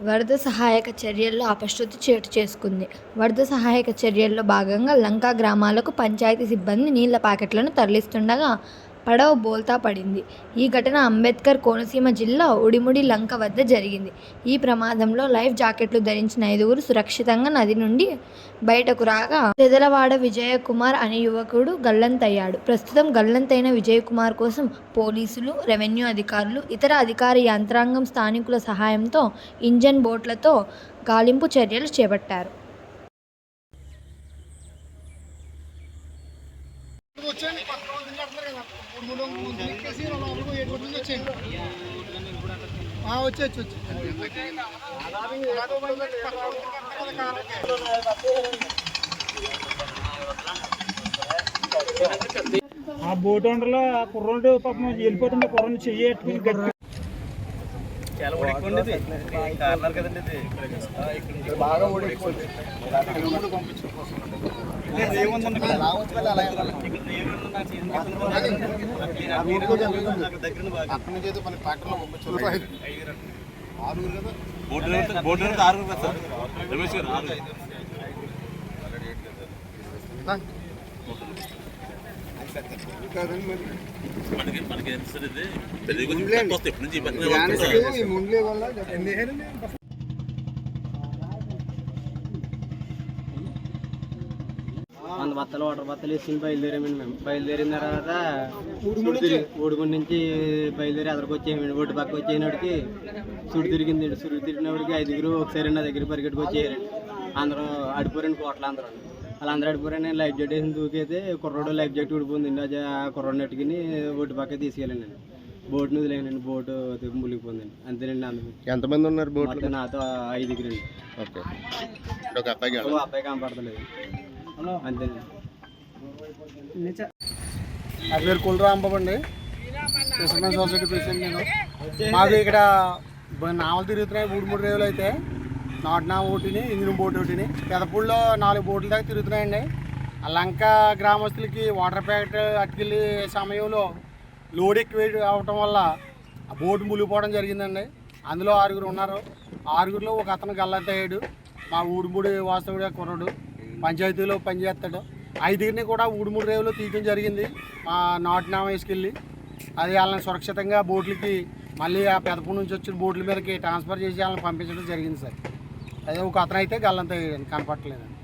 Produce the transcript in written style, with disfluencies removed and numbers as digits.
వరద సహాయక చర్యల్లో అపశృతి చోటు చేసుకుంది. వరద సహాయక చర్యల్లో భాగంగా లంక గ్రామాలకు పంచాయతీ సిబ్బంది నీళ్ల ప్యాకెట్లను తరలిస్తుండగా పడవ బోల్తా పడింది. ఈ ఘటన అంబేద్కర్ కోనసీమ జిల్లా ఉడిముడి లంక వద్ద జరిగింది. ఈ ప్రమాదంలో లైఫ్ జాకెట్లు ధరించిన 5గురు సురక్షితంగా నది నుండి బయటకు రాగా తెదలవాడ విజయకుమార్ అనే యువకుడు గల్లంతయ్యాడు. ప్రస్తుతం గల్లంతైన విజయకుమార్ కోసం పోలీసులు, రెవెన్యూ అధికారులు, ఇతర అధికార యంత్రాంగం స్థానికుల సహాయంతో ఇంజన్ బోట్లతో గాలింపు చర్యలు చేపట్టారు. ఆ బోట్ వండలో ఆ కుర్రోడు పాపం వెళ్ళిపోతుండే కుర్రోని చెయ్యి గట్టి చాలా ఉడికింది కార్నర్ కదండి ఇది బాగా ఉడికిపోయింది. వంద బత్తలు వాటర్ బత్తలు వేసుకుని బయలుదేరామండి. మేము బయలుదేరిన తర్వాత ఊడుగుండి నుంచి బయలుదేరి అదరికి వచ్చేయమండి. ఒడ్డు పక్క వచ్చేనాడికి సుడి తిరిగిందండి. సుడి తిరిగినప్పటికి 5గురు ఒకసారి నా దగ్గర పరిగెట్టుకు వచ్చేయారండి. అందరూ అడిపోరండి కోట్ల అందరూ. అలా అందరూ అడిపోరండి. నేను లైఫ్ జాకెట్ వేసి దూకైతే కుర్రోడు లైఫ్ జాకెట్ ఊడిపోయిందండి. అది ఆ కుర్రోడు నెట్టుకుని ఒడ్డు పక్క తీసుకెళ్ళండి. బోట్ని వదిలేనండి. బోటు మునిగిపోయిందండి. అంతేనండి. అందరూ ఎంతమంది ఉన్నారు బోట్? నాతో 5గురండి. ఓకే, అబ్బాయి కనపడతలేదు. అంతేనండి. నా పేరు కులరాంబాబు అండి, ఫిషర్మెన్ సొసైటీ ప్రెసిడెంట్. నేను మాది ఇక్కడ నావలు తిరుగుతున్నాయి. 3 రేవులు అయితే నాటునావ ఒకటిని, ఇంజిన్ బోట్ ఒకటిని, పెదపూడిలో 4 బోట్ల దాకా తిరుగుతున్నాయండి. ఆ లంక గ్రామస్తులకి వాటర్ ప్యాకెట్ అట్టుకెళ్ళే సమయంలో లోడ్ ఎక్కువ అవటం వల్ల ఆ బోటు మునిగిపోవడం జరిగిందండి. అందులో 6గురు ఉన్నారు. 6గురిలో ఒక అతను గల్లంతయ్యాడు. మా ఊడిముడి వాస్తవుడే కుర్రడు, పంచాయతీలో పనిచేస్తాడు. 5గురిని కూడా 3 రేవులో తీయడం జరిగింది. మా నాటునామ వేసుకెళ్ళి అది వాళ్ళని సురక్షితంగా బోట్లకి మళ్ళీ ఆ పెదపూడి నుంచి వచ్చిన బోట్ల మీదకి ట్రాన్స్ఫర్ చేసి వాళ్ళని పంపించడం జరిగింది సార్. అదే ఒక అతను అయితే గల్లంతయ్యాడు, కనపట్టలేదండి.